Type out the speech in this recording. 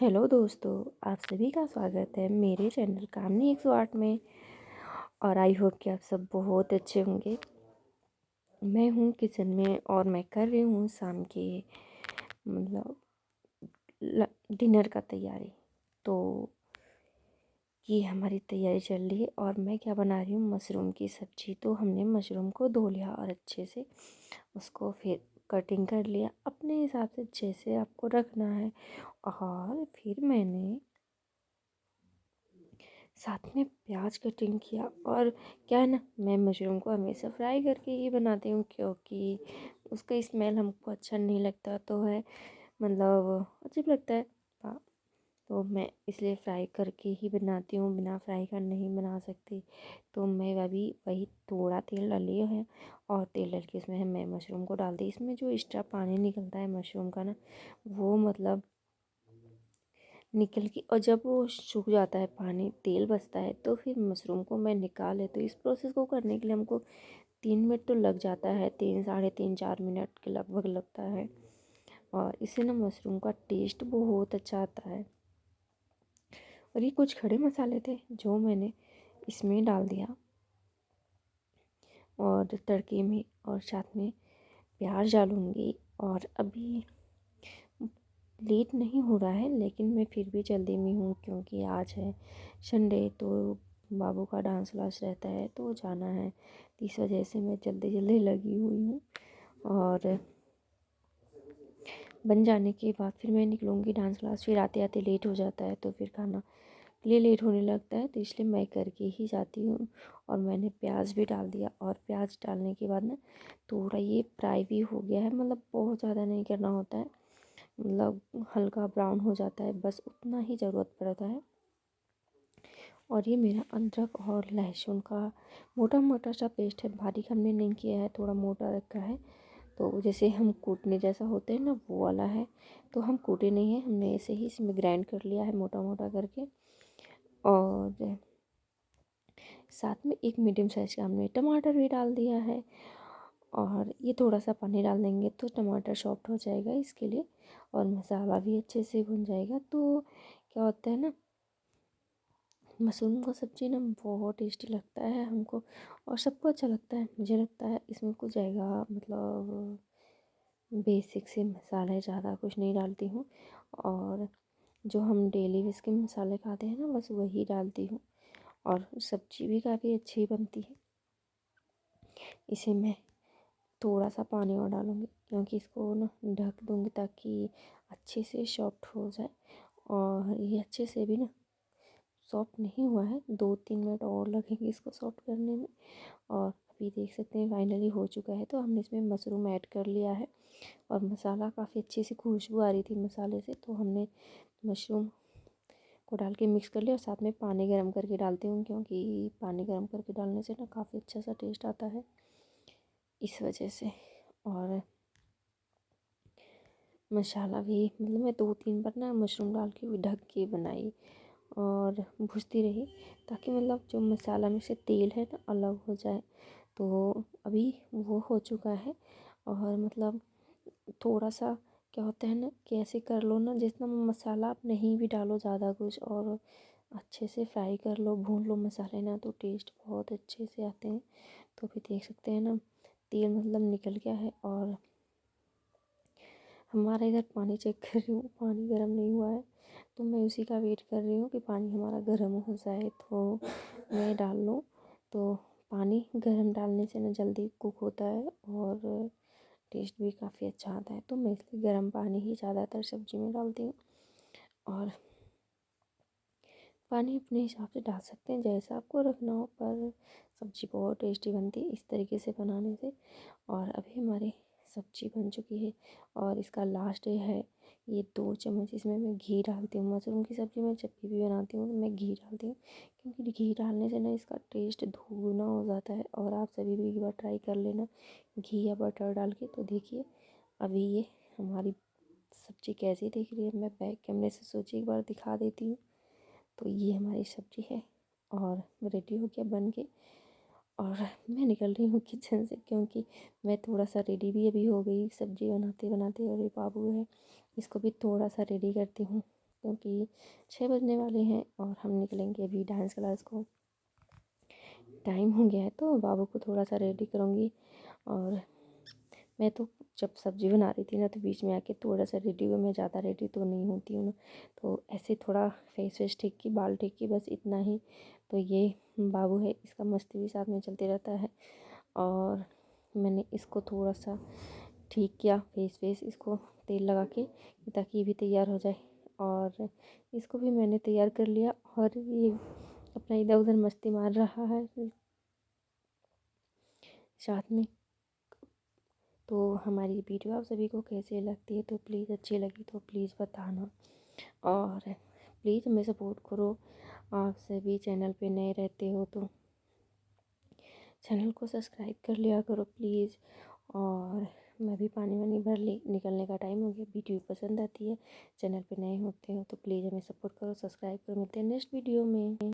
Hello दोस्तों, आप सभी का स्वागत है मेरे चैनल कामनी 108 में। और आई होप कि आप सब बहुत अच्छे होंगे। मैं हूँ किचन में और मैं कर रही हूँ शाम के मतलब डिनर का तैयारी। तो ये हमारी तैयारी चल रही है और मैं क्या बना रही हूँ, मशरूम की सब्ज़ी। तो हमने मशरूम को धो लिया और अच्छे से उसको फिर कटिंग कर लिया अपने हिसाब से जैसे आपको रखना है। और फिर मैंने साथ में प्याज कटिंग किया। और क्या है ना, मैं मशरूम को हमेशा फ्राई करके ही बनाती हूँ क्योंकि उसका स्मेल हमको अच्छा नहीं लगता, तो है मतलब अजीब लगता है। हाँ, तो मैं इसलिए फ्राई करके ही बनाती हूँ, बिना फ्राई का नहीं बना सकती। तो मैं अभी वही थोड़ा तेल डाली है और तेल डाल के इसमें मैं मशरूम को डाल दी। इसमें जो एक्स्ट्रा पानी निकलता है मशरूम का ना, वो मतलब निकल के, और जब वो सूख जाता है पानी, तेल बचता है, तो फिर मशरूम को मैं निकाल लेती हूँ। इस प्रोसेस को करने के लिए हमको 3 मिनट तो लग जाता है, 3 साढ़े 3 4 मिनट के लगभग लगता है। और इससे ना मशरूम का टेस्ट बहुत अच्छा आता है। और ये कुछ खड़े मसाले थे जो मैंने इसमें डाल दिया और तड़के में, और साथ में प्याज डालूँगी। और अभी लेट नहीं हो रहा है लेकिन मैं फिर भी जल्दी में हूँ क्योंकि आज है संडे, तो बाबू का डांस क्लास रहता है तो जाना है। तो इस वजह से मैं जल्दी जल्दी लगी हुई हूँ। और बन जाने के बाद फिर मैं निकलूँगी डांस क्लास। फिर आते आते लेट हो जाता है तो फिर खाना के लिए लेट होने लगता है, तो इसलिए मैं करके ही जाती हूँ। और मैंने प्याज भी डाल दिया और प्याज डालने के बाद ना थोड़ा ये फ्राई भी हो गया है, मतलब बहुत ज़्यादा नहीं करना होता है, मतलब हल्का ब्राउन हो जाता है, बस उतना ही ज़रूरत पड़ता है। और ये मेरा अदरक और लहसुन का मोटा मोटा सा पेस्ट है, बारीक हमने नहीं किया है, थोड़ा मोटा रखा है। तो जैसे हम कूटने जैसा होते हैं ना, वो वाला है। तो हम कूटे नहीं हैं, हमने ऐसे ही इसमें ग्राइंड कर लिया है मोटा मोटा करके। और साथ में एक मीडियम साइज़ का हमने टमाटर भी डाल दिया है। और ये थोड़ा सा पानी डाल देंगे तो टमाटर सॉफ्ट हो जाएगा इसके लिए, और मसाला भी अच्छे से भुन जाएगा। तो क्या होता है ना, मशरूम का सब्ज़ी ना बहुत टेस्टी लगता है हमको, और सबको अच्छा लगता है। मुझे लगता है इसमें कुछ जाएगा, मतलब बेसिक से मसाले ज़्यादा कुछ नहीं डालती हूँ। और जो हम डेली बेस के मसाले खाते हैं ना, बस वही डालती हूँ। और सब्ज़ी भी काफ़ी अच्छी बनती है। इसे मैं थोड़ा सा पानी और डालूँगी क्योंकि इसको ना ढक दूँगी ताकि अच्छे से सॉफ्ट हो जाए। और ये अच्छे से भी ना सॉफ्ट नहीं हुआ है, 2-3 मिनट और लगेंगे इसको सॉफ्ट करने में। और अभी देख सकते हैं फाइनली हो चुका है। तो हमने इसमें मशरूम ऐड कर लिया है और मसाला काफ़ी अच्छी सी खुशबू आ रही थी मसाले से, तो हमने मशरूम को डाल के मिक्स कर लिया। और साथ में पानी गर्म करके डालती हूँ क्योंकि पानी गर्म करके डालने से ना काफ़ी अच्छा सा टेस्ट आता है, इस वजह से। और मसाला भी मतलब मैं 2-3 बार ना मशरूम डाल के भी ढक के बनाई और भूनती रही, ताकि मतलब जो मसाला में से तेल है ना अलग हो जाए। तो अभी वो हो चुका है। और मतलब थोड़ा सा क्या होता है ना कि ऐसे कर लो ना, जितना मसाला आप नहीं भी डालो ज़्यादा कुछ, और अच्छे से फ्राई कर लो, भून लो मसाले ना, तो टेस्ट बहुत अच्छे से आते हैं। तो अभी देख सकते हैं ना, तेल मतलब निकल गया है। और हमारा इधर पानी चेक कर रही हूँ, पानी गर्म नहीं हुआ है, तो मैं उसी का वेट कर रही हूँ कि पानी हमारा गर्म हो जाए तो मैं डाल लूँ। तो पानी गर्म डालने से ना जल्दी कुक होता है और टेस्ट भी काफ़ी अच्छा आता है। तो मैं इसलिए गर्म पानी ही ज़्यादातर सब्ज़ी में डालती हूँ। और पानी अपने हिसाब से डाल सकते हैं जैसा आपको रखना हो, पर सब्ज़ी बहुत टेस्टी बनती है इस तरीके से बनाने से। और अभी हमारी सब्ज़ी बन चुकी है और इसका लास्ट है ये 2 चम्मच इसमें मैं घी डालती हूँ। मशरूम की सब्ज़ी मैं जब भी बनाती हूँ तो मैं घी डालती हूँ, क्योंकि घी डालने से ना इसका टेस्ट दोगुना हो जाता है। और आप सभी भी एक बार ट्राई कर लेना घी या बटर डाल के। तो देखिए अभी ये हमारी सब्ज़ी कैसी दिख रही है, मैं बैक कैमरे से सोची एक बार दिखा देती हूँ। तो ये हमारी सब्ज़ी है और रेडी हो गया बन के। और मैं निकल रही हूँ किचन से क्योंकि मैं थोड़ा सा रेडी भी अभी हो गई सब्ज़ी बनाते बनाते। और ये बाबू है, इसको भी थोड़ा सा रेडी करती हूँ। क्योंकि 6 बजने वाले हैं और हम निकलेंगे अभी डांस क्लास को। टाइम हो गया है तो बाबू को थोड़ा सा रेडी करूँगी। और मैं तो जब सब्ज़ी बना रही थी ना तो बीच में आके थोड़ा सा रेडी हुई। मैं ज़्यादा रेडी तो नहीं होती हूँ ना, तो ऐसे थोड़ा फेस वेस ठीक की, बाल ठीक की, बस इतना ही। तो ये बाबू है, इसका मस्ती भी साथ में चलते रहता है। और मैंने इसको थोड़ा सा ठीक किया फेस वेस, इसको तेल लगा के, ताकि ये भी तैयार हो जाए। और इसको भी मैंने तैयार कर लिया और ये अपना इधर उधर मस्ती मार रहा है साथ में। तो हमारी वीडियो आप सभी को कैसे लगती है, तो प्लीज़ अच्छी लगी तो प्लीज़ बताना। और प्लीज़ हमें सपोर्ट करो। आप सभी चैनल पे नए रहते हो तो चैनल को सब्सक्राइब कर लिया करो प्लीज़। और मैं भी पानी वानी भर ली, निकलने का टाइम हो गया। वीडियो पसंद आती है, चैनल पे नए होते हो तो प्लीज़ हमें सपोर्ट करो, सब्सक्राइब करो। मिलते हैं नेक्स्ट वीडियो में।